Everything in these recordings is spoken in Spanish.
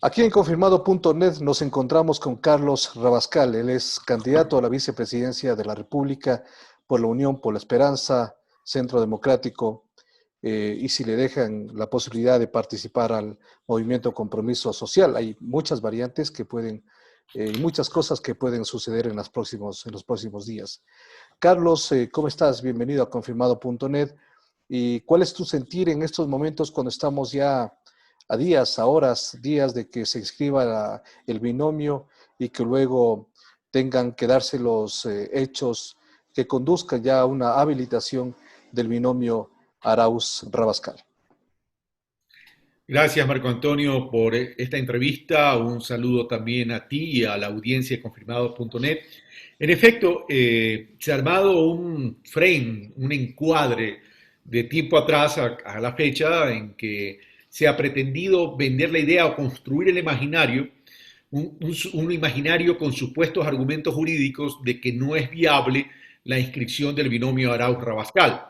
Aquí en confirmado.net nos encontramos con Carlos Rabascal. Él es candidato a la vicepresidencia de la República por la Unión por la Esperanza, Centro Democrático, y si le dejan la posibilidad de participar al movimiento Compromiso Social. Hay muchas variantes que pueden, y muchas cosas que pueden suceder en los próximos días. Carlos, ¿cómo estás? Bienvenido a confirmado.net. ¿Y cuál es tu sentir en estos momentos cuando estamos ya a días, a horas, días de que se inscriba el binomio y que luego tengan que darse los hechos que conduzcan ya a una habilitación del binomio Arauz-Rabascal? Gracias, Marco Antonio, por esta entrevista. Un saludo también a ti y a la audiencia de confirmado.net. En efecto, se ha armado un frame, un encuadre de tiempo atrás a la fecha en que se ha pretendido vender la idea o construir el imaginario, un imaginario con supuestos argumentos jurídicos de que no es viable la inscripción del binomio Arauz-Rabascal.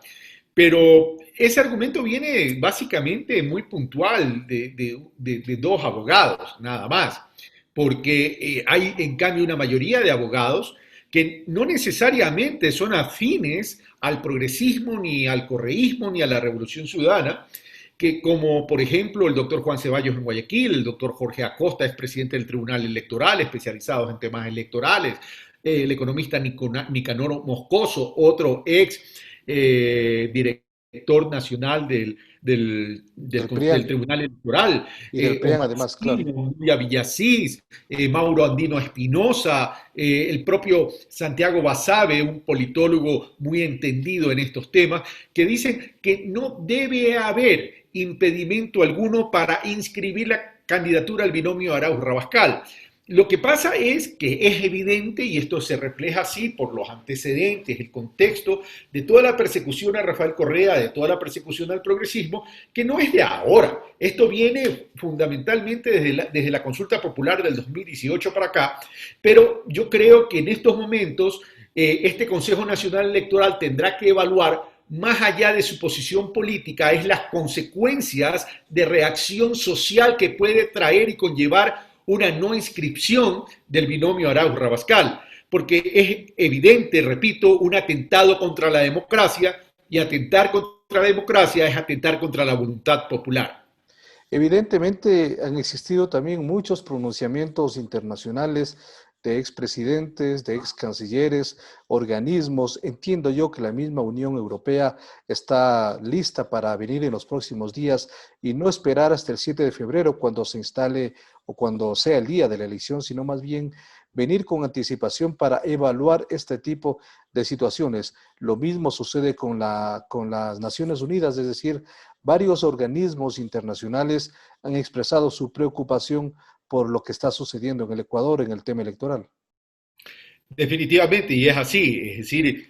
Pero ese argumento viene básicamente muy puntual de dos abogados, nada más, porque hay en cambio una mayoría de abogados que no necesariamente son afines al progresismo, ni al correísmo, ni a la revolución ciudadana, que como por ejemplo el doctor Juan Ceballos en Guayaquil, el doctor Jorge Acosta es presidente del Tribunal Electoral, especializado en temas electorales, el economista Nicanor Moscoso, otro ex director nacional Del del PRIAN Tribunal Electoral, y del PRIAN Omar además, claro. Espino, Julia Villasís, Mauro Andino Espinosa, el propio Santiago Basabe, un politólogo muy entendido en estos temas, que dicen que no debe haber impedimento alguno para inscribir la candidatura al binomio Arauz-Rabascal. Lo que pasa es que es evidente, y esto se refleja así por los antecedentes, el contexto de toda la persecución a Rafael Correa, de toda la persecución al progresismo, que no es de ahora. Esto viene fundamentalmente desde la consulta popular del 2018 para acá, pero yo creo que en estos momentos este Consejo Nacional Electoral tendrá que evaluar más allá de su posición política, es las consecuencias de reacción social que puede traer y conllevar una no inscripción del binomio Arauz-Rabascal, porque es evidente, repito, un atentado contra la democracia, y atentar contra la democracia es atentar contra la voluntad popular. Evidentemente han existido también muchos pronunciamientos internacionales de expresidentes, de ex cancilleres, organismos. Entiendo yo que la misma Unión Europea está lista para venir en los próximos días y no esperar hasta el 7 de febrero cuando se instale o cuando sea el día de la elección, sino más bien venir con anticipación para evaluar este tipo de situaciones. Lo mismo sucede con las Naciones Unidas, es decir, varios organismos internacionales han expresado su preocupación por lo que está sucediendo en el Ecuador en el tema electoral. Definitivamente, y es así, es decir,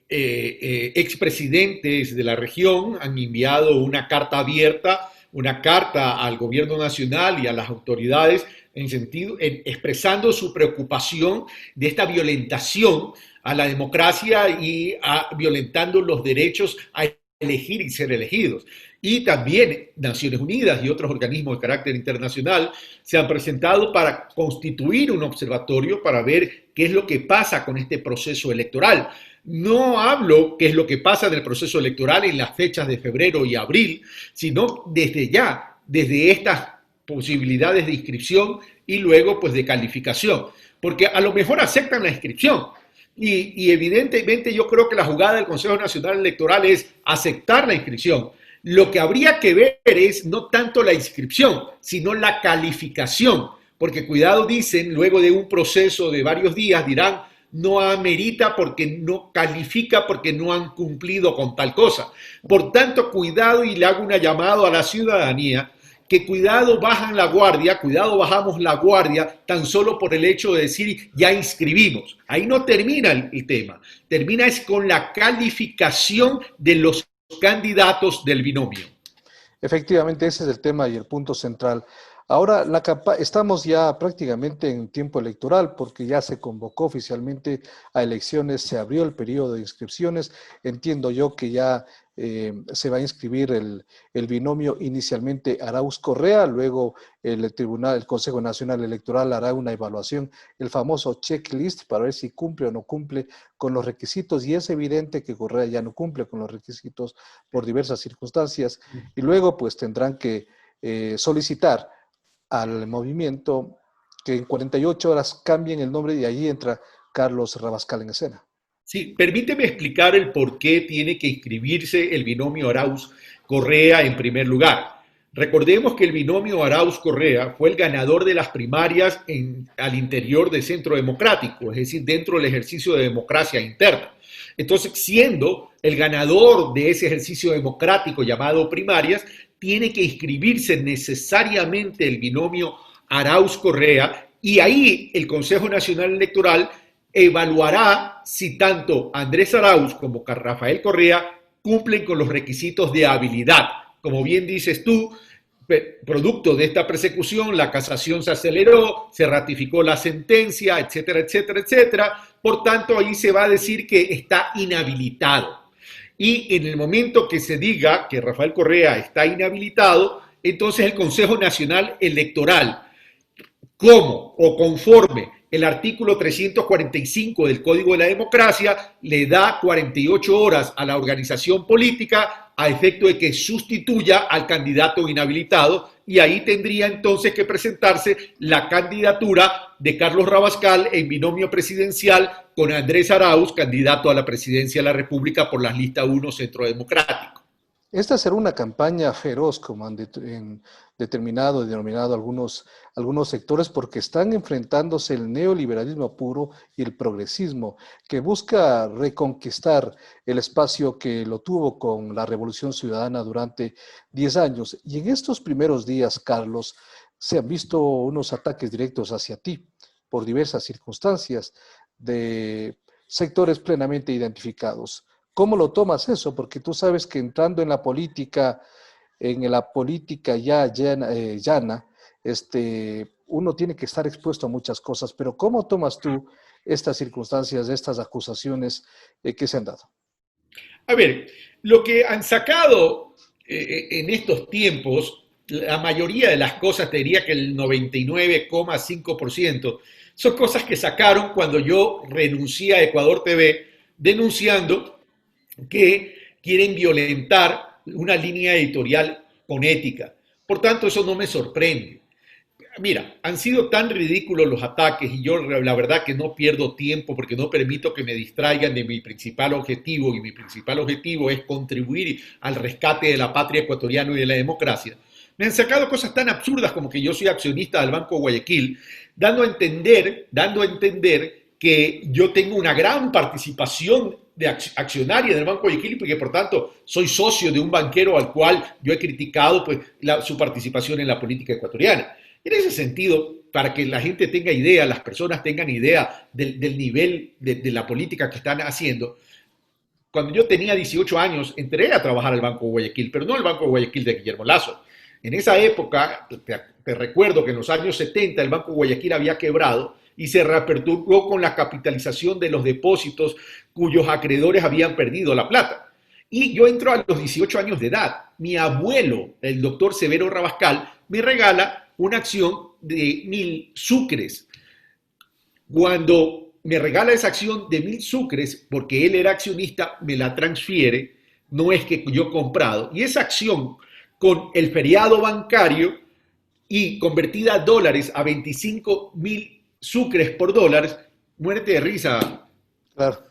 expresidentes de la región han enviado una carta abierta, una carta al gobierno nacional y a las autoridades expresando su preocupación de esta violentación a la democracia y violentando los derechos a elegir y ser elegidos. Y también Naciones Unidas y otros organismos de carácter internacional se han presentado para constituir un observatorio para ver qué es lo que pasa con este proceso electoral. No hablo qué es lo que pasa en el proceso electoral en las fechas de febrero y abril, sino desde ya, desde estas posibilidades de inscripción y luego pues de calificación, porque a lo mejor aceptan la inscripción, y evidentemente yo creo que la jugada del Consejo Nacional Electoral es aceptar la inscripción. Lo que habría que ver es no tanto la inscripción, sino la calificación, porque cuidado dicen, luego de un proceso de varios días dirán, no amerita porque no califica, porque no han cumplido con tal cosa. Por tanto, cuidado, y le hago una llamada a la ciudadanía, que cuidado bajan la guardia, cuidado bajamos la guardia tan solo por el hecho de decir ya inscribimos. Ahí no termina el tema, termina es con la calificación de los candidatos del binomio. Efectivamente, ese es el tema y el punto central. Ahora, estamos ya prácticamente en tiempo electoral porque ya se convocó oficialmente a elecciones, se abrió el periodo de inscripciones. Entiendo yo que ya se va a inscribir el binomio inicialmente Arauz-Correa, luego el Consejo Nacional Electoral hará una evaluación, el famoso checklist para ver si cumple o no cumple con los requisitos, y es evidente que Correa ya no cumple con los requisitos por diversas circunstancias, y luego pues tendrán que solicitar al movimiento que en 48 horas cambien el nombre, y ahí entra Carlos Rabascal en escena. Sí, permíteme explicar el por qué tiene que inscribirse el binomio Arauz-Correa en primer lugar. Recordemos que el binomio Arauz-Correa fue el ganador de las primarias al interior del Centro Democrático, es decir, dentro del ejercicio de democracia interna. Entonces, siendo el ganador de ese ejercicio democrático llamado primarias, tiene que inscribirse necesariamente el binomio Arauz-Correa, y ahí el Consejo Nacional Electoral evaluará si tanto Andrés Arauz como Rafael Correa cumplen con los requisitos de habilidad. Como bien dices tú, producto de esta persecución, la casación se aceleró, se ratificó la sentencia, etcétera, etcétera, etcétera. Por tanto, ahí se va a decir que está inhabilitado. Y en el momento que se diga que Rafael Correa está inhabilitado, entonces el Consejo Nacional Electoral, como o conforme el artículo 345 del Código de la Democracia, le da 48 horas a la organización política a efecto de que sustituya al candidato inhabilitado, y ahí tendría entonces que presentarse la candidatura de Carlos Rabascal en binomio presidencial con Andrés Arauz, candidato a la presidencia de la República por la lista 1 Centro Democrático. Esta será una campaña feroz, como han determinado y denominado algunos sectores, porque están enfrentándose el neoliberalismo puro y el progresismo, que busca reconquistar el espacio que lo tuvo con la Revolución Ciudadana durante 10 años. Y en estos primeros días, Carlos, se han visto unos ataques directos hacia ti por diversas circunstancias de sectores plenamente identificados. ¿Cómo lo tomas eso? Porque tú sabes que entrando en la política ya llana, uno tiene que estar expuesto a muchas cosas, pero ¿cómo tomas tú estas circunstancias, estas acusaciones que se han dado? A ver, lo que han sacado en estos tiempos, la mayoría de las cosas, te diría que el 99,5%, son cosas que sacaron cuando yo renuncié a Ecuador TV, denunciando que quieren violentar una línea editorial con ética. Por tanto, eso no me sorprende. Mira, han sido tan ridículos los ataques, y yo la verdad que no pierdo tiempo porque no permito que me distraigan de mi principal objetivo, y mi principal objetivo es contribuir al rescate de la patria ecuatoriana y de la democracia. Me han sacado cosas tan absurdas como que yo soy accionista del Banco Guayaquil, dando a entender que yo tengo una gran participación de accionaria del Banco Guayaquil, porque por tanto soy socio de un banquero al cual yo he criticado pues, su participación en la política ecuatoriana. En ese sentido, para que la gente tenga idea, las personas tengan idea del nivel de la política que están haciendo, cuando yo tenía 18 años entré a trabajar al Banco Guayaquil, pero no al Banco Guayaquil de Guillermo Lazo. En esa época, te recuerdo que en los años 70 el Banco Guayaquil había quebrado y se reaperturó con la capitalización de los depósitos cuyos acreedores habían perdido la plata. Y yo entro a los 18 años de edad. Mi abuelo, el doctor Severo Rabascal, me regala una acción de 1.000 sucres. Cuando me regala esa acción de 1.000 sucres, porque él era accionista, me la transfiere, no es que yo he comprado. Y esa acción, con el feriado bancario y convertida a dólares a 25.000 sucres por dólares, muerte de risa. Claro.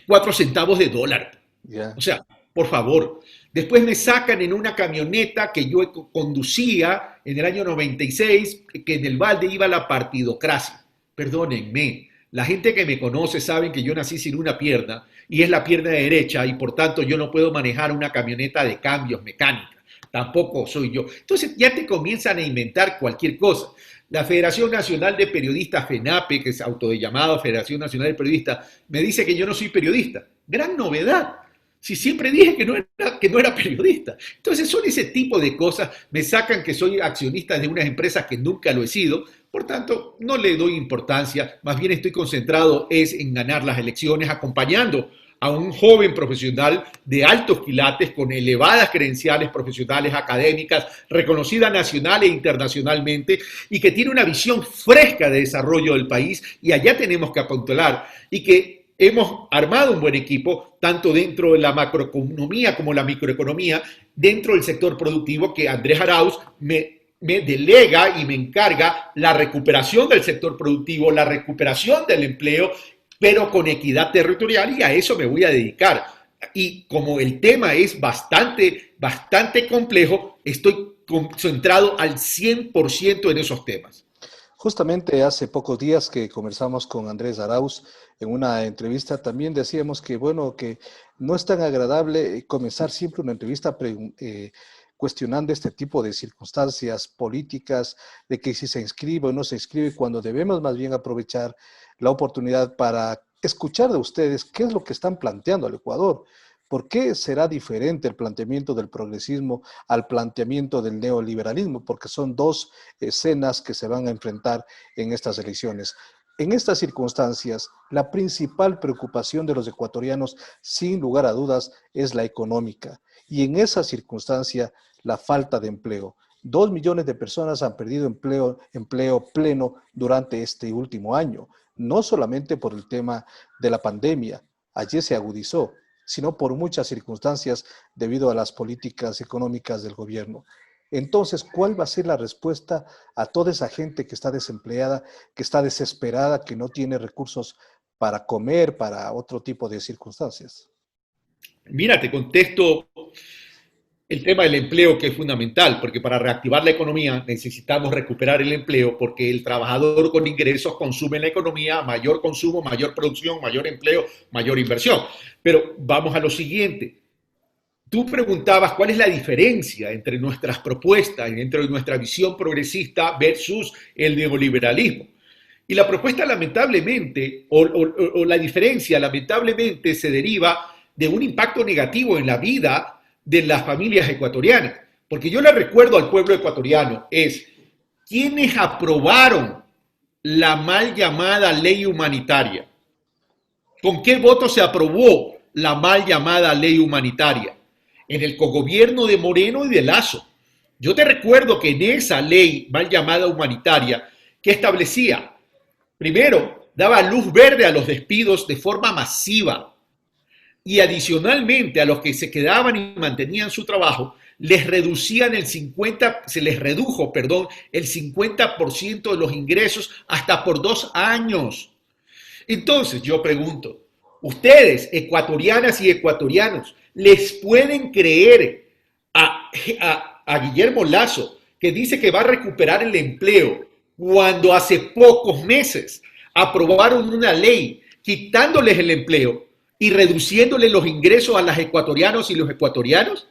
4 centavos de dólar. Yeah. O sea, por favor. Después me sacan en una camioneta que yo conducía en el año 96, que en el balde iba la partidocracia. Perdónenme, la gente que me conoce saben que yo nací sin una pierna y es la pierna derecha, y por tanto yo no puedo manejar una camioneta de cambios mecánica. Tampoco soy yo. Entonces ya te comienzan a inventar cualquier cosa. La Federación Nacional de Periodistas, FENAPE, que es autollamada Federación Nacional de Periodistas, me dice que yo no soy periodista. Gran novedad. Si siempre dije que no era periodista. Entonces son ese tipo de cosas. Me sacan que soy accionista de unas empresas que nunca lo he sido. Por tanto, no le doy importancia. Más bien estoy concentrado en ganar las elecciones, acompañando a un joven profesional de altos quilates con elevadas credenciales profesionales académicas, reconocida nacional e internacionalmente, y que tiene una visión fresca de desarrollo del país, y allá tenemos que apuntalar, y que hemos armado un buen equipo, tanto dentro de la macroeconomía como la microeconomía, dentro del sector productivo, que Andrés Arauz me delega y me encarga la recuperación del sector productivo, la recuperación del empleo, pero con equidad territorial, y a eso me voy a dedicar. Y como el tema es bastante complejo, estoy concentrado al 100% en esos temas. Justamente hace pocos días que conversamos con Andrés Arauz en una entrevista, también decíamos que, bueno, que no es tan agradable comenzar siempre una entrevista cuestionando este tipo de circunstancias políticas, de que si se inscribe o no se inscribe, cuando debemos más bien aprovechar la oportunidad para escuchar de ustedes qué es lo que están planteando al Ecuador. ¿Por qué será diferente el planteamiento del progresismo al planteamiento del neoliberalismo? Porque son dos escenas que se van a enfrentar en estas elecciones. En estas circunstancias, la principal preocupación de los ecuatorianos, sin lugar a dudas, es la económica. Y en esa circunstancia, la falta de empleo. 2 millones de personas han perdido empleo pleno durante este último año, no solamente por el tema de la pandemia, allí se agudizó, sino por muchas circunstancias debido a las políticas económicas del gobierno. Entonces, ¿cuál va a ser la respuesta a toda esa gente que está desempleada, que está desesperada, que no tiene recursos para comer, para otro tipo de circunstancias? Mira, te contesto el tema del empleo, que es fundamental, porque para reactivar la economía necesitamos recuperar el empleo, porque el trabajador con ingresos consume en la economía, mayor consumo, mayor producción, mayor empleo, mayor inversión. Pero vamos a lo siguiente. Tú preguntabas cuál es la diferencia entre nuestras propuestas, entre nuestra visión progresista versus el neoliberalismo. Y la propuesta lamentablemente, o la diferencia lamentablemente se deriva de un impacto negativo en la vida de las familias ecuatorianas. Porque yo le recuerdo al pueblo ecuatoriano, es quienes aprobaron la mal llamada ley humanitaria. ¿Con qué voto se aprobó la mal llamada ley humanitaria? En el cogobierno de Moreno y de Lazo. Yo te recuerdo que en esa ley mal llamada humanitaria, que establecía, primero, daba luz verde a los despidos de forma masiva, y adicionalmente a los que se quedaban y mantenían su trabajo, les reducían se les redujo, el 50% de los ingresos hasta por 2 años. Entonces yo pregunto, ustedes, ecuatorianas y ecuatorianos, ¿les pueden creer a Guillermo Lasso, que dice que va a recuperar el empleo, cuando hace pocos meses aprobaron una ley quitándoles el empleo y reduciéndole los ingresos a las ecuatorianos y los ecuatorianos?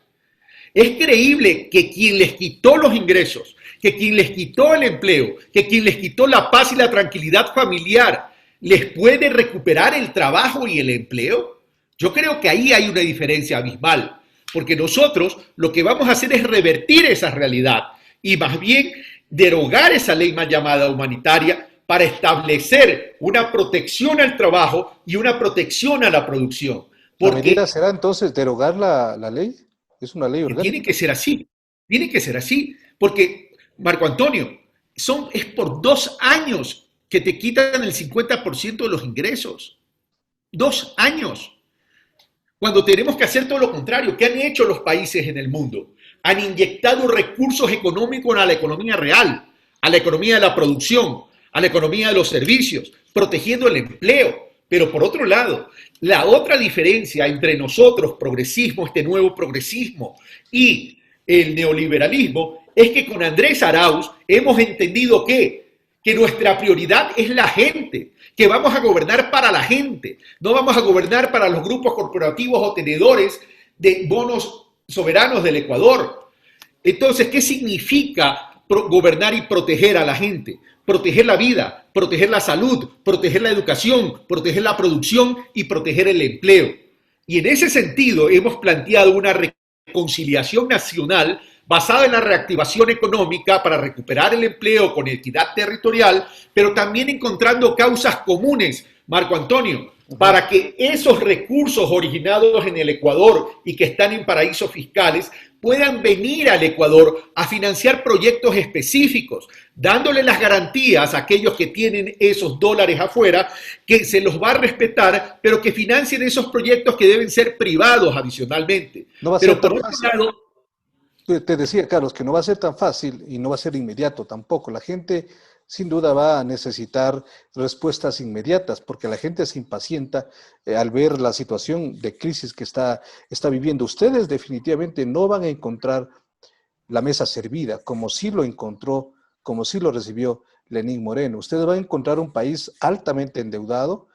Es creíble que quien les quitó los ingresos, que quien les quitó el empleo, que quien les quitó la paz y la tranquilidad familiar, les puede recuperar el trabajo y el empleo? Yo creo que ahí hay una diferencia abismal, porque nosotros lo que vamos a hacer es revertir esa realidad y más bien derogar esa ley mal llamada humanitaria para establecer una protección al trabajo y una protección a la producción. ¿La medida será entonces derogar la ley? ¿Es una ley orgánica? Tiene que ser así, porque, Marco Antonio, es por 2 años que te quitan el 50% de los ingresos. 2 años. Cuando tenemos que hacer todo lo contrario. ¿Qué han hecho los países en el mundo? Han inyectado recursos económicos a la economía real, a la economía de la producción, a la economía de los servicios, protegiendo el empleo. Pero por otro lado, la otra diferencia entre nosotros, progresismo, este nuevo progresismo, y el neoliberalismo, es que con Andrés Arauz hemos entendido que nuestra prioridad es la gente, que vamos a gobernar para la gente, no vamos a gobernar para los grupos corporativos o tenedores de bonos soberanos del Ecuador. Entonces, ¿qué significa gobernar y proteger a la gente? Proteger la vida, proteger la salud, proteger la educación, proteger la producción y proteger el empleo. Y en ese sentido hemos planteado una reconciliación nacional basada en la reactivación económica para recuperar el empleo con equidad territorial, pero también encontrando causas comunes, Marco Antonio, para que esos recursos originados en el Ecuador y que están en paraísos fiscales puedan venir al Ecuador a financiar proyectos específicos, dándole las garantías a aquellos que tienen esos dólares afuera, que se los va a respetar, pero que financien esos proyectos que deben ser privados adicionalmente. No va a Pero ser por tan otro fácil. lado, Te decía, Carlos, que no va a ser tan fácil y no va a ser inmediato tampoco. La gente sin duda va a necesitar respuestas inmediatas porque la gente se impacienta al ver la situación de crisis que está viviendo. Ustedes definitivamente no van a encontrar la mesa servida como sí lo encontró, como sí lo recibió Lenín Moreno. Ustedes van a encontrar un país altamente endeudado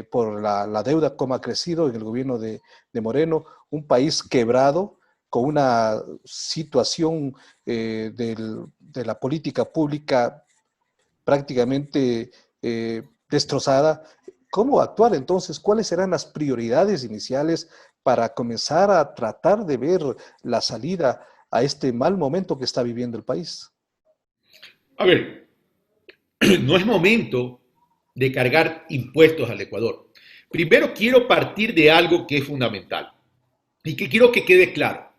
por la deuda como ha crecido en el gobierno de Moreno, un país quebrado con una situación de la política pública prácticamente destrozada. ¿Cómo actuar entonces? ¿Cuáles serán las prioridades iniciales para comenzar a tratar de ver la salida a este mal momento que está viviendo el país? a ver, no es momento de cargar impuestos al Ecuador. Primero quiero partir de algo que es fundamental y que quiero que quede claro.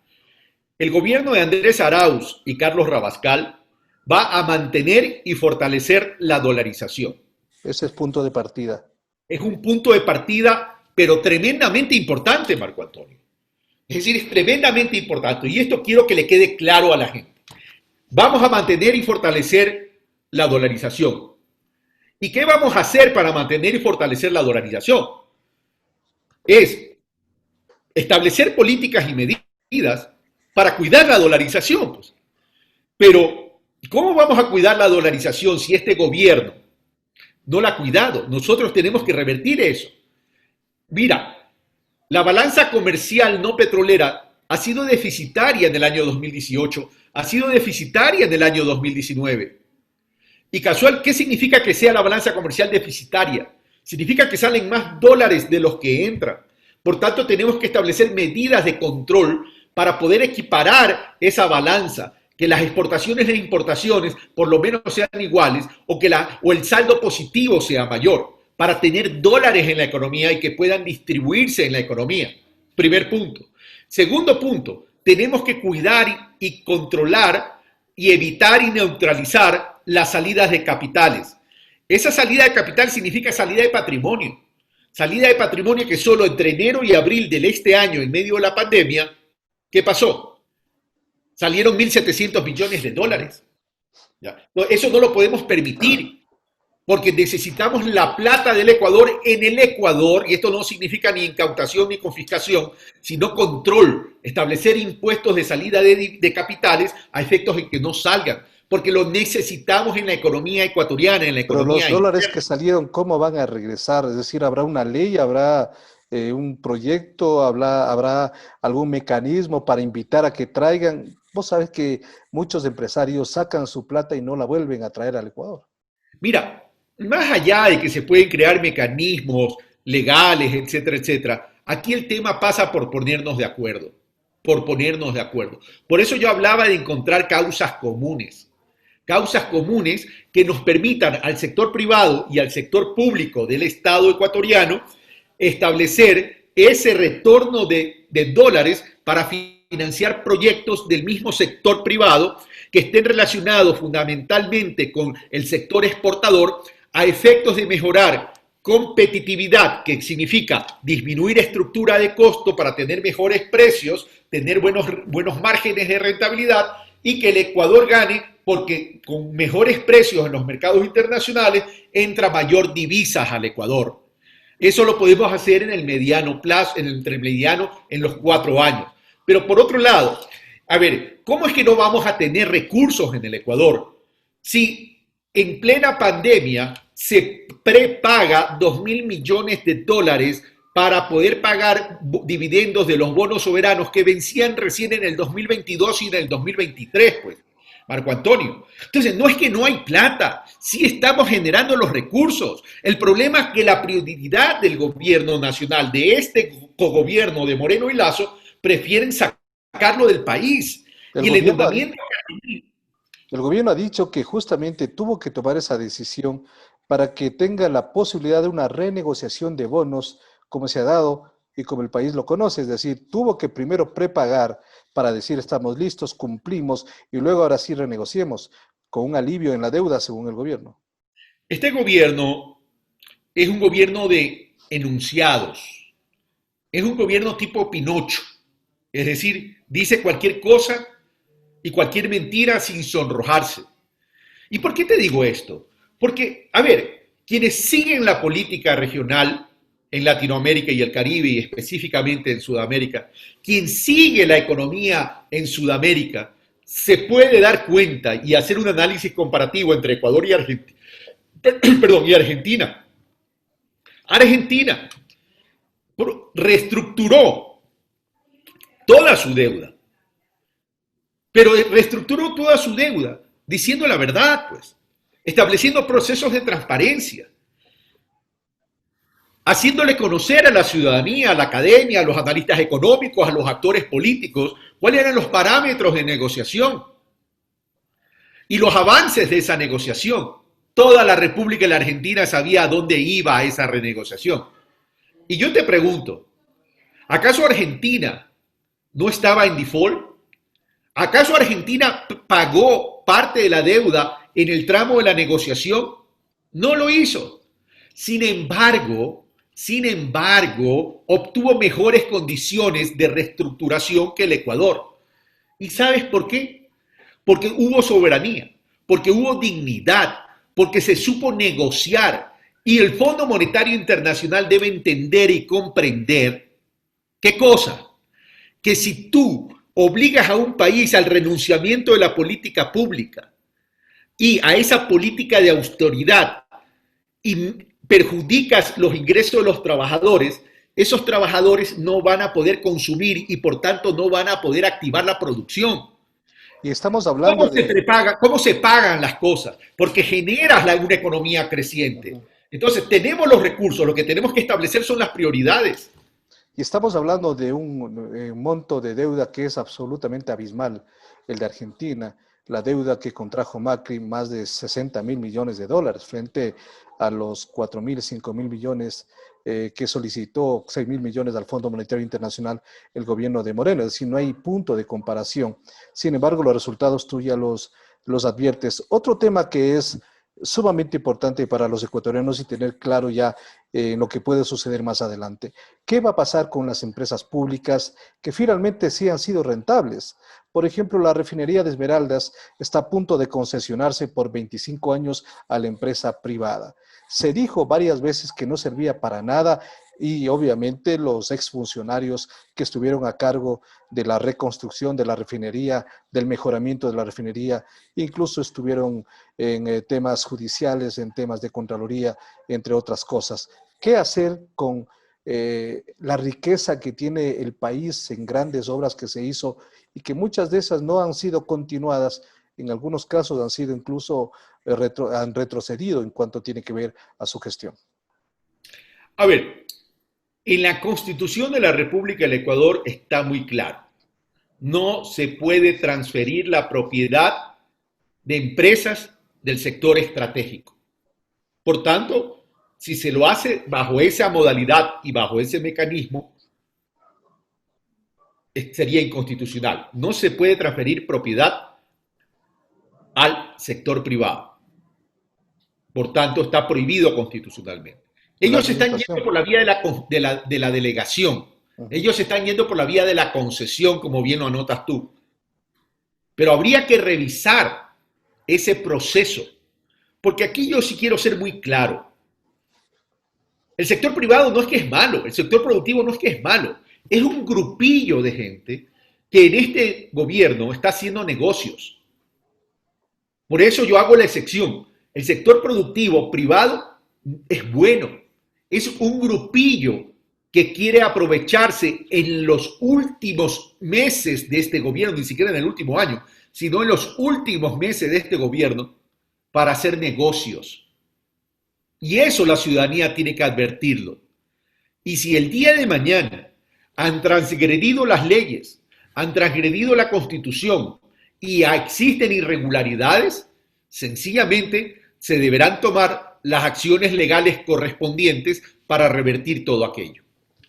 El gobierno de Andrés Arauz y Carlos Rabascal va a mantener y fortalecer la dolarización. Ese es punto de partida. Es un punto de partida, pero tremendamente importante, Marco Antonio. Es decir, es tremendamente importante. Y esto quiero que le quede claro a la gente. Vamos a mantener y fortalecer la dolarización. ¿Y qué vamos a hacer para mantener y fortalecer la dolarización? Es establecer políticas y medidas para cuidar la dolarización. Pues. Pero, ¿cómo vamos a cuidar la dolarización si este gobierno no la ha cuidado? Nosotros tenemos que revertir eso. Mira, la balanza comercial no petrolera ha sido deficitaria en el año 2018, ha sido deficitaria en el año 2019. Y casual, ¿qué significa que sea la balanza comercial deficitaria? Significa que salen más dólares de los que entran. Por tanto, tenemos que establecer medidas de control para poder equiparar esa balanza, que las exportaciones e importaciones por lo menos sean iguales o el saldo positivo sea mayor, para tener dólares en la economía y que puedan distribuirse en la economía. Primer punto. Segundo punto, tenemos que cuidar y controlar y evitar y neutralizar las salidas de capitales. Esa salida de capital significa salida de patrimonio. Salida de patrimonio que solo entre enero y abril de este año, en medio de la pandemia, ¿qué pasó? Salieron 1.700 millones de dólares. ¿Ya? Eso no lo podemos permitir, porque necesitamos la plata del Ecuador en el Ecuador, y esto no significa ni incautación ni confiscación, sino control, establecer impuestos de salida de capitales a efectos en que no salgan, porque lo necesitamos en la economía ecuatoriana, en la Pero economía los dólares interna. que salieron, ¿cómo van a regresar? Es decir, ¿habrá una ley, habrá un proyecto, habrá algún mecanismo para invitar a que traigan? Vos sabes que muchos empresarios sacan su plata y no la vuelven a traer al Ecuador. Mira, más allá de que se pueden crear mecanismos legales, etcétera, etcétera, aquí el tema pasa por ponernos de acuerdo, por ponernos de acuerdo. Por eso yo hablaba de encontrar causas comunes que nos permitan al sector privado y al sector público del Estado ecuatoriano establecer ese retorno de dólares para financiar proyectos del mismo sector privado que estén relacionados fundamentalmente con el sector exportador a efectos de mejorar competitividad, que significa disminuir estructura de costo para tener mejores precios, tener buenos márgenes de rentabilidad y que el Ecuador gane porque con mejores precios en los mercados internacionales entra mayor divisas al Ecuador. Eso lo podemos hacer en el mediano plazo, en el intermediano, en los 4 años. Pero por otro lado, a ver, ¿cómo es que no vamos a tener recursos en el Ecuador? Si en plena pandemia se prepaga 2.000 millones de dólares para poder pagar dividendos de los bonos soberanos que vencían recién en el 2022 y en el 2023, pues, Marco Antonio. Entonces, no es que no hay plata, sí estamos generando los recursos. El problema es que la prioridad del gobierno nacional, de este cogobierno de Moreno y Lazo, prefieren sacarlo del país. El Y el gobierno, endeudamiento... el gobierno ha dicho que justamente tuvo que tomar esa decisión para que tenga la posibilidad de una renegociación de bonos como se ha dado y como el país lo conoce, es decir, tuvo que primero prepagar para decir estamos listos, cumplimos y luego ahora sí renegociemos con un alivio en la deuda según el gobierno. Este gobierno es un gobierno de enunciados, es un gobierno tipo Pinocho, es decir, dice cualquier cosa y cualquier mentira sin sonrojarse. ¿Y por qué te digo esto? Porque, a ver, quienes siguen la política regional en Latinoamérica y el Caribe y específicamente en Sudamérica, quien sigue la economía en Sudamérica, se puede dar cuenta y hacer un análisis comparativo entre Ecuador y Argentina. Perdón, y Argentina. Argentina reestructuró toda su deuda, pero reestructuró toda su deuda diciendo la verdad, pues, estableciendo procesos de transparencia, haciéndole conocer a la ciudadanía, a la academia, a los analistas económicos, a los actores políticos, cuáles eran los parámetros de negociación y los avances de esa negociación. Toda la República de la Argentina sabía a dónde iba esa renegociación. Y yo te pregunto, ¿acaso Argentina no estaba en default? ¿Acaso Argentina pagó parte de la deuda en el tramo de la negociación? No lo hizo. Sin embargo, obtuvo mejores condiciones de reestructuración que el Ecuador. ¿Y sabes por qué? Porque hubo soberanía, porque hubo dignidad, porque se supo negociar. Y el Fondo Monetario Internacional debe entender y comprender ¿qué cosa? Que si tú obligas a un país al renunciamiento de la política pública y a esa política de austeridad y perjudicas los ingresos de los trabajadores, esos trabajadores no van a poder consumir y por tanto no van a poder activar la producción. Y estamos hablando de... ¿Cómo se pagan las cosas? Porque generas una economía creciente. Uh-huh. Entonces, tenemos los recursos, lo que tenemos que establecer son las prioridades. Y estamos hablando de un monto de deuda que es absolutamente abismal, el de Argentina, la deuda que contrajo Macri, más de 60.000 millones de dólares, frente a los 4.000, 5.000 millones que solicitó, 6.000 millones al Fondo Monetario Internacional el gobierno de Moreno, es decir, no hay punto de comparación. Sin embargo, los resultados tú ya los adviertes. Otro tema que es sumamente importante para los ecuatorianos y tener claro ya lo que puede suceder más adelante. ¿Qué va a pasar con las empresas públicas que finalmente sí han sido rentables? Por ejemplo, la refinería de Esmeraldas está a punto de concesionarse por 25 años a la empresa privada. Se dijo varias veces que no servía para nada y obviamente los exfuncionarios que estuvieron a cargo de la reconstrucción de la refinería, del mejoramiento de la refinería, incluso estuvieron en temas judiciales, en temas de Contraloría, entre otras cosas. ¿Qué hacer con la riqueza que tiene el país en grandes obras que se hizo y que muchas de esas no han sido continuadas? En algunos casos han sido incluso, han retrocedido en cuanto tiene que ver a su gestión. A ver, en la Constitución de la República del Ecuador está muy claro. No se puede transferir la propiedad de empresas del sector estratégico. Por tanto, si se lo hace bajo esa modalidad y bajo ese mecanismo, sería inconstitucional. No se puede transferir propiedad al sector privado. Por tanto, está prohibido constitucionalmente. Ellos están yendo por la vía de la delegación. Ellos están yendo por la vía de la concesión, como bien lo anotas tú. Pero habría que revisar ese proceso, porque aquí yo sí quiero ser muy claro. El sector privado no es que es malo, el sector productivo no es que es malo, es un grupillo de gente que en este gobierno está haciendo negocios. Por eso yo hago la excepción. El sector productivo privado es bueno, es un grupillo que quiere aprovecharse en los últimos meses de este gobierno, ni siquiera en el último año, sino en los últimos meses de este gobierno para hacer negocios. Y eso la ciudadanía tiene que advertirlo. Y si el día de mañana han transgredido las leyes, han transgredido la Constitución y existen irregularidades, sencillamente se deberán tomar las acciones legales correspondientes para revertir todo aquello.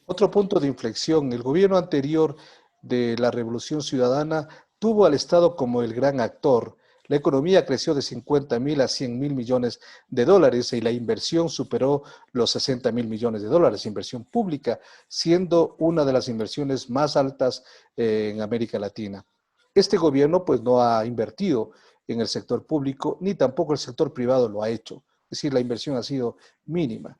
Otro punto de inflexión, el gobierno anterior de la Revolución Ciudadana tuvo al Estado como el gran actor. La economía creció de 50.000 a 100.000 millones de dólares y la inversión superó los 60.000 millones de dólares, inversión pública, siendo una de las inversiones más altas en América Latina. Este gobierno pues no ha invertido en el sector público, ni tampoco el sector privado lo ha hecho. Es decir, la inversión ha sido mínima.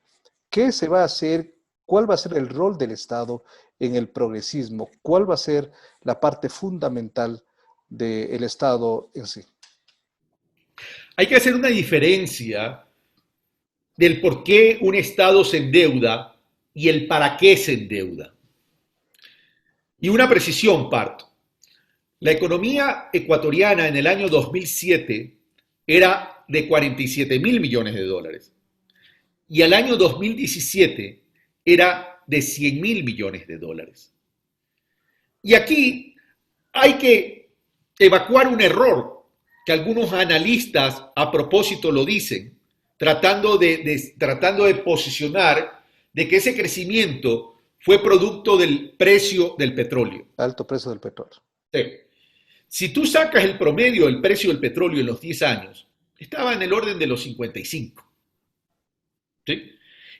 ¿Qué se va a hacer? ¿Cuál va a ser el rol del Estado en el progresismo? ¿Cuál va a ser la parte fundamental del Estado en sí? Hay que hacer una diferencia del por qué un Estado se endeuda y el para qué se endeuda. Y una precisión parto. La economía ecuatoriana en el año 2007 era de 47.000 millones de dólares y al año 2017 era de 100.000 millones de dólares. Y aquí hay que evacuar un error que algunos analistas a propósito lo dicen, tratando de posicionar de que ese crecimiento fue producto del precio del petróleo. Alto precio del petróleo. Sí. Si tú sacas el promedio del precio del petróleo en los 10 años, estaba en el orden de los 55. ¿Sí?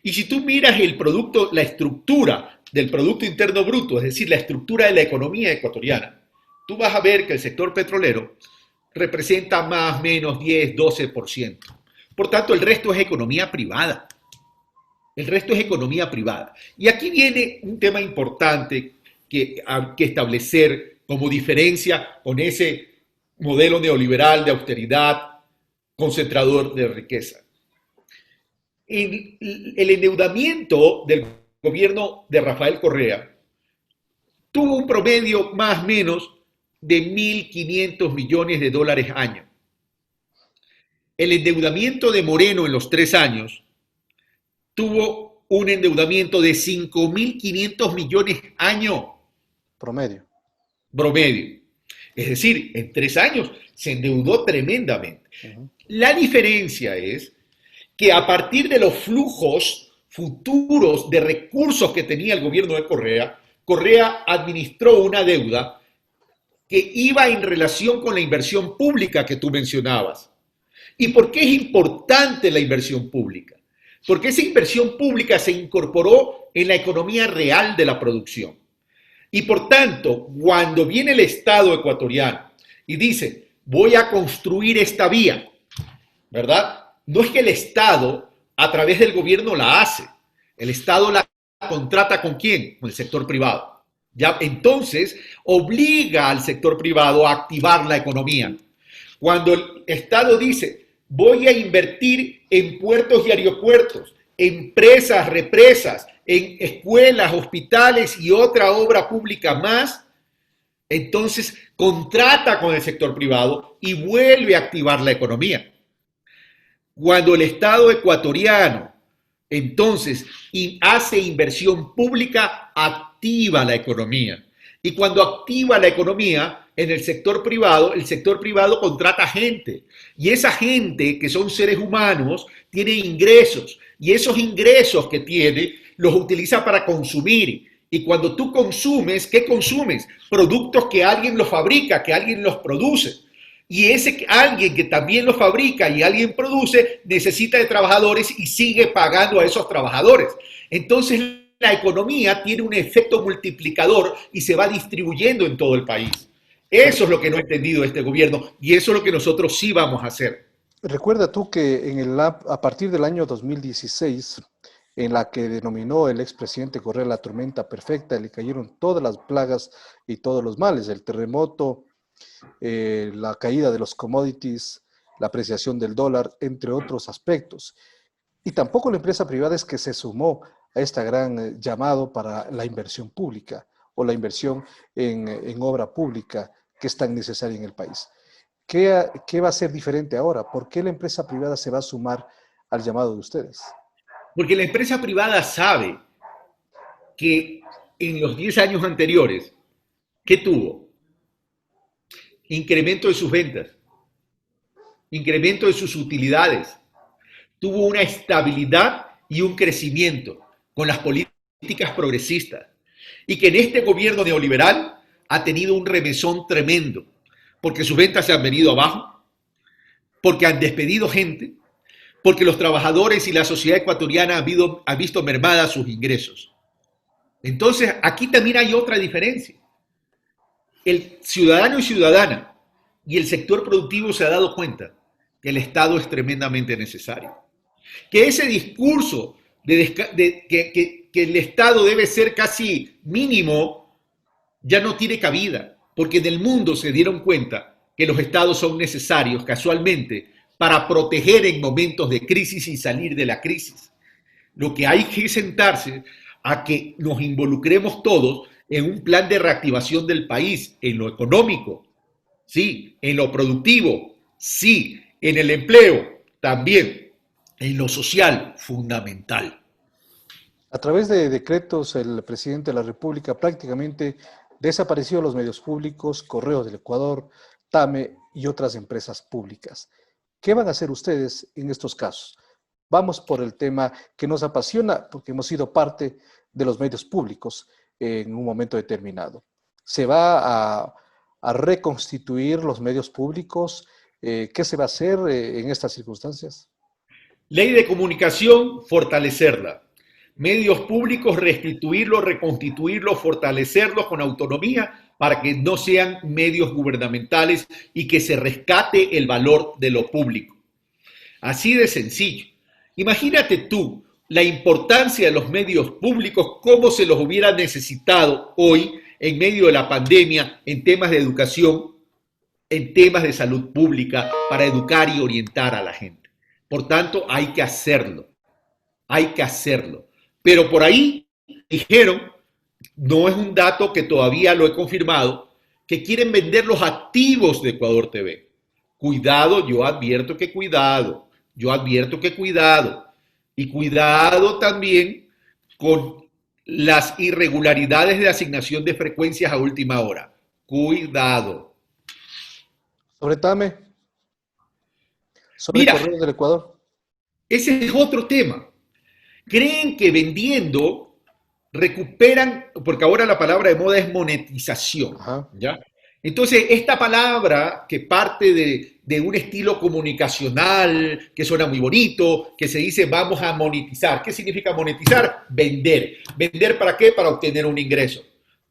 Y si tú miras el producto, la estructura del Producto Interno Bruto, es decir, la estructura de la economía ecuatoriana, tú vas a ver que el sector petrolero representa más o menos 10, 12%. Por tanto, el resto es economía privada. El resto es economía privada. Y aquí viene un tema importante que hay que establecer como diferencia con ese modelo neoliberal de austeridad concentrador de riqueza. El endeudamiento del gobierno de Rafael Correa tuvo un promedio más o menos de 1.500 millones de dólares año. El endeudamiento de Moreno en los 3 años tuvo un endeudamiento de 5.500 millones año. Promedio. Promedio. Es decir, en 3 años se endeudó tremendamente. La diferencia es que a partir de los flujos futuros de recursos que tenía el gobierno de Correa, Correa administró una deuda que iba en relación con la inversión pública que tú mencionabas. ¿Y por qué es importante la inversión pública? Porque esa inversión pública se incorporó en la economía real de la producción. Y por tanto, cuando viene el Estado ecuatoriano y dice, voy a construir esta vía, ¿verdad? No es que el Estado, a través del gobierno, la hace. El Estado la contrata ¿con quién? Con el sector privado. Ya, entonces, obliga al sector privado a activar la economía. Cuando el Estado dice, voy a invertir en puertos y aeropuertos, en presas, represas, en escuelas, hospitales y otra obra pública más, entonces contrata con el sector privado y vuelve a activar la economía. Cuando el Estado ecuatoriano entonces hace inversión pública, activa la economía. Y cuando activa la economía en el sector privado contrata gente. Y esa gente, que son seres humanos, tiene ingresos. Y esos ingresos que tiene los utiliza para consumir. Y cuando tú consumes, ¿qué consumes? Productos que alguien los fabrica, que alguien los produce. Y ese alguien que también los fabrica y alguien produce, necesita de trabajadores y sigue pagando a esos trabajadores. Entonces, la economía tiene un efecto multiplicador y se va distribuyendo en todo el país. Eso es lo que no ha entendido este gobierno y eso es lo que nosotros sí vamos a hacer. Recuerda tú que a partir del año 2016, en la que denominó el expresidente Correa la tormenta perfecta, le cayeron todas las plagas y todos los males, el terremoto, la caída de los commodities, la apreciación del dólar, entre otros aspectos. Y tampoco la empresa privada es que se sumó a este gran llamado para la inversión pública o la inversión en obra pública que es tan necesaria en el país. ¿Qué va a ser diferente ahora? ¿Por qué la empresa privada se va a sumar al llamado de ustedes? Porque la empresa privada sabe que en los 10 años anteriores, ¿qué tuvo? Incremento de sus ventas, incremento de sus utilidades, tuvo una estabilidad y un crecimiento con las políticas progresistas. Y que en este gobierno neoliberal ha tenido un remesón tremendo, porque sus ventas se han venido abajo, porque han despedido gente, porque los trabajadores y la sociedad ecuatoriana han visto mermadas sus ingresos. Entonces, aquí también hay otra diferencia. El ciudadano y ciudadana y el sector productivo se ha dado cuenta que el Estado es tremendamente necesario. Que ese discurso que el Estado debe ser casi mínimo ya no tiene cabida, porque en el mundo se dieron cuenta que los Estados son necesarios casualmente para proteger en momentos de crisis y salir de la crisis. Lo que hay que sentarse a que nos involucremos todos en un plan de reactivación del país, en lo económico, sí, en lo productivo, sí, en el empleo, también, en lo social, fundamental. A través de decretos, el presidente de la República prácticamente desapareció los medios públicos, Correos del Ecuador, TAME y otras empresas públicas. ¿Qué van a hacer ustedes en estos casos? Vamos por el tema que nos apasiona porque hemos sido parte de los medios públicos en un momento determinado. ¿Se va a reconstituir los medios públicos? ¿Qué se va a hacer en estas circunstancias? Ley de comunicación, fortalecerla. Medios públicos, restituirlos, reconstituirlos, fortalecerlos con autonomía para que no sean medios gubernamentales y que se rescate el valor de lo público. Así de sencillo. Imagínate tú la importancia de los medios públicos, cómo se los hubiera necesitado hoy en medio de la pandemia en temas de educación, en temas de salud pública, para educar y orientar a la gente. Por tanto, hay que hacerlo, hay que hacerlo. Pero por ahí dijeron, no es un dato que todavía lo he confirmado, que quieren vender los activos de Ecuador TV. Cuidado, yo advierto que cuidado, yo advierto que cuidado. Y cuidado también con las irregularidades de asignación de frecuencias a última hora. Cuidado. Sobre TAME, sobre Mira, Correos del Ecuador. ese es otro tema. Creen que vendiendo recuperan, porque ahora la palabra de moda es monetización, Ajá. ¿ya? Entonces, esta palabra que parte de un estilo comunicacional, que suena muy bonito, que se dice vamos a monetizar. ¿Qué significa monetizar? Vender. ¿Vender para qué? Para obtener un ingreso.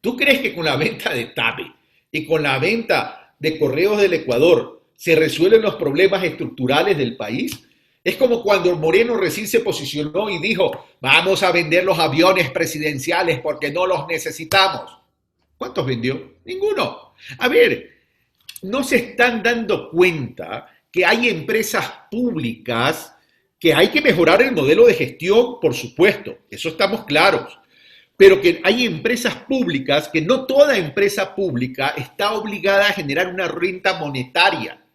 ¿Tú crees que con la venta de TAPE y con la venta de Correos del Ecuador se resuelven los problemas estructurales del país? Es como cuando Moreno recién se posicionó y dijo, vamos a vender los aviones presidenciales porque no los necesitamos. ¿Cuántos vendió? Ninguno. A ver, no se están dando cuenta que hay empresas públicas que hay que mejorar el modelo de gestión, por supuesto, eso estamos claros, pero que hay empresas públicas que no toda empresa pública está obligada a generar una renta monetaria.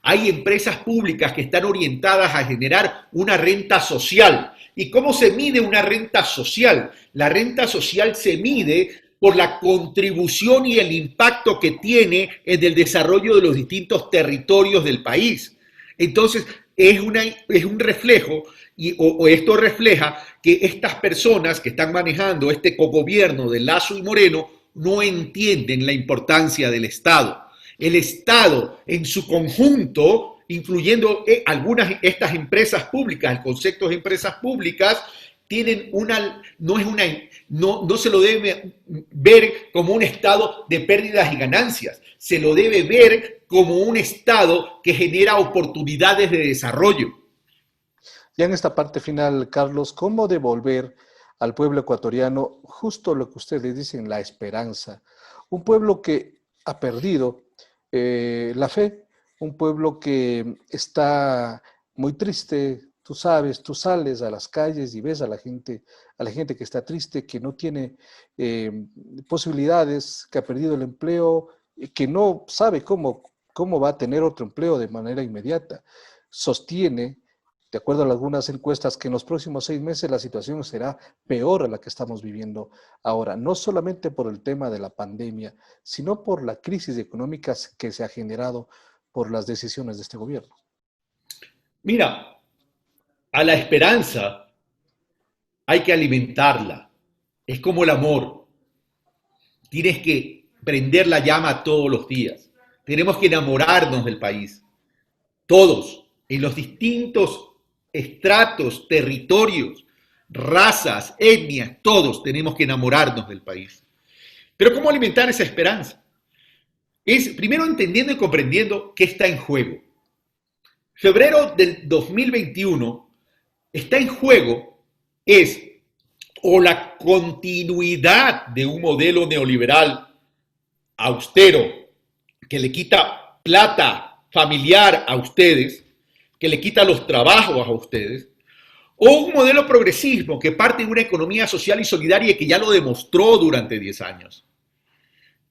Hay empresas públicas que están orientadas a generar una renta social. ¿Y cómo se mide una renta social? La renta social se mide por la contribución y el impacto que tiene en el desarrollo de los distintos territorios del país. Entonces, es un reflejo, o esto refleja que estas personas que están manejando este cogobierno de Lasso y Moreno no entienden la importancia del Estado. El Estado en su conjunto, incluyendo algunas de estas empresas públicas, el concepto de empresas públicas, tienen no se lo debe ver como un estado de pérdidas y ganancias, se lo debe ver como un estado que genera oportunidades de desarrollo. Ya en esta parte final, Carlos, ¿cómo devolver al pueblo ecuatoriano justo lo que ustedes dicen, la esperanza? Un pueblo que ha perdido la fe, un pueblo que está muy triste. Tú sabes, tú sales a las calles y ves a la gente que está triste, que no tiene posibilidades, que ha perdido el empleo, que no sabe cómo va a tener otro empleo de manera inmediata. Sostiene, de acuerdo a algunas encuestas, que en los próximos 6 meses la situación será peor a la que estamos viviendo ahora, no solamente por el tema de la pandemia, sino por la crisis económica que se ha generado por las decisiones de este gobierno. Mira, A la esperanza hay que alimentarla. Es como el amor. Tienes que prender la llama todos los días. Tenemos que enamorarnos del país. Todos, en los distintos estratos, territorios, razas, etnias, todos tenemos que enamorarnos del país. Pero ¿cómo alimentar esa esperanza? Es primero entendiendo y comprendiendo qué está en juego. Febrero del 2021 está en juego es o la continuidad de un modelo neoliberal austero que le quita plata familiar a ustedes, que le quita los trabajos a ustedes, o un modelo progresismo que parte de una economía social y solidaria que ya lo demostró durante 10 años,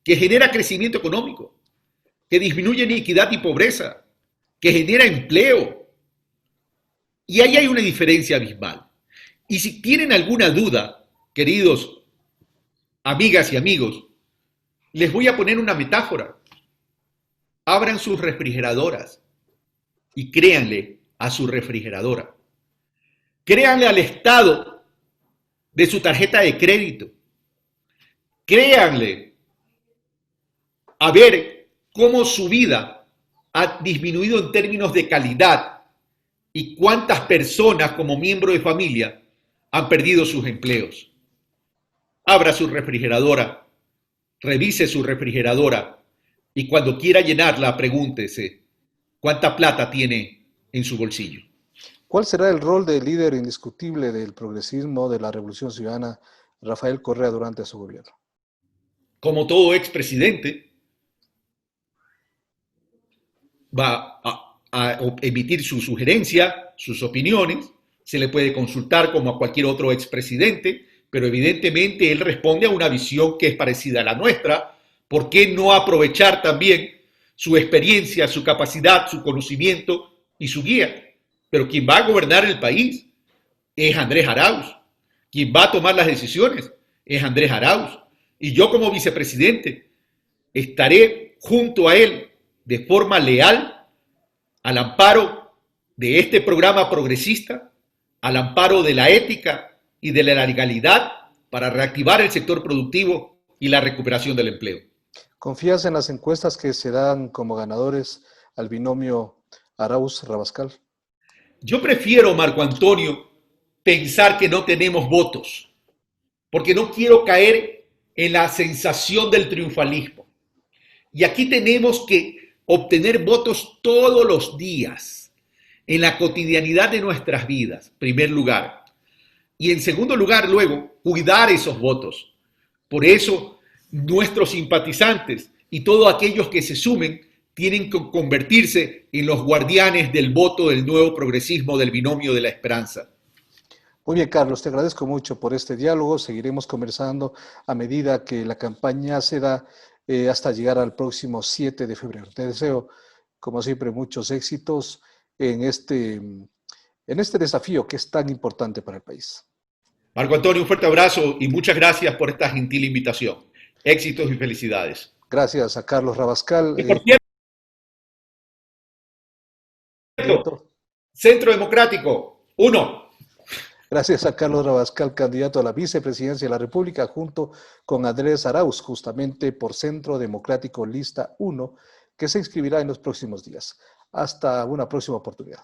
que genera crecimiento económico, que disminuye iniquidad y pobreza, que genera empleo. Y ahí hay una diferencia abismal. Y si tienen alguna duda, queridos amigas y amigos, les voy a poner una metáfora. Abran sus refrigeradoras y créanle a su refrigeradora. Créanle al estado de su tarjeta de crédito. Créanle a ver cómo su vida ha disminuido en términos de calidad y cuántas personas como miembro de familia han perdido sus empleos. Abra su refrigeradora, revise su refrigeradora y cuando quiera llenarla, pregúntese cuánta plata tiene en su bolsillo. ¿Cuál será el rol del líder indiscutible del progresismo, de la Revolución Ciudadana, Rafael Correa, durante su gobierno? Como todo expresidente, va a emitir su sugerencia, sus opiniones, se le puede consultar como a cualquier otro expresidente, pero evidentemente él responde a una visión que es parecida a la nuestra. ¿Por qué no aprovechar también su experiencia, su capacidad, su conocimiento y su guía? Pero quien va a gobernar el país es Andrés Arauz. Quien va a tomar las decisiones es Andrés Arauz. Y yo como vicepresidente estaré junto a él de forma leal al amparo de este programa progresista, al amparo de la ética y de la legalidad para reactivar el sector productivo y la recuperación del empleo. ¿Confías en las encuestas que se dan como ganadores al binomio Arauz-Rabascal? Yo prefiero, Marco Antonio, pensar que no tenemos votos, porque no quiero caer en la sensación del triunfalismo. Y aquí tenemos que obtener votos todos los días, en la cotidianidad de nuestras vidas, en primer lugar. Y en segundo lugar, luego, cuidar esos votos. Por eso, nuestros simpatizantes y todos aquellos que se sumen tienen que convertirse en los guardianes del voto del nuevo progresismo del binomio de la esperanza. Muy bien, Carlos, te agradezco mucho por este diálogo. Seguiremos conversando a medida que la campaña se da hasta llegar al próximo 7 de febrero. Te deseo, como siempre, muchos éxitos en este desafío que es tan importante para el país. Marco Antonio, un fuerte abrazo y muchas gracias por esta gentil invitación. Éxitos y felicidades. Gracias a Carlos Rabascal. Por cierto, Centro Democrático, 1. Gracias a Carlos Rabascal, candidato a la vicepresidencia de la República, junto con Andrés Arauz, justamente por Centro Democrático Lista 1, que se inscribirá en los próximos días. Hasta una próxima oportunidad.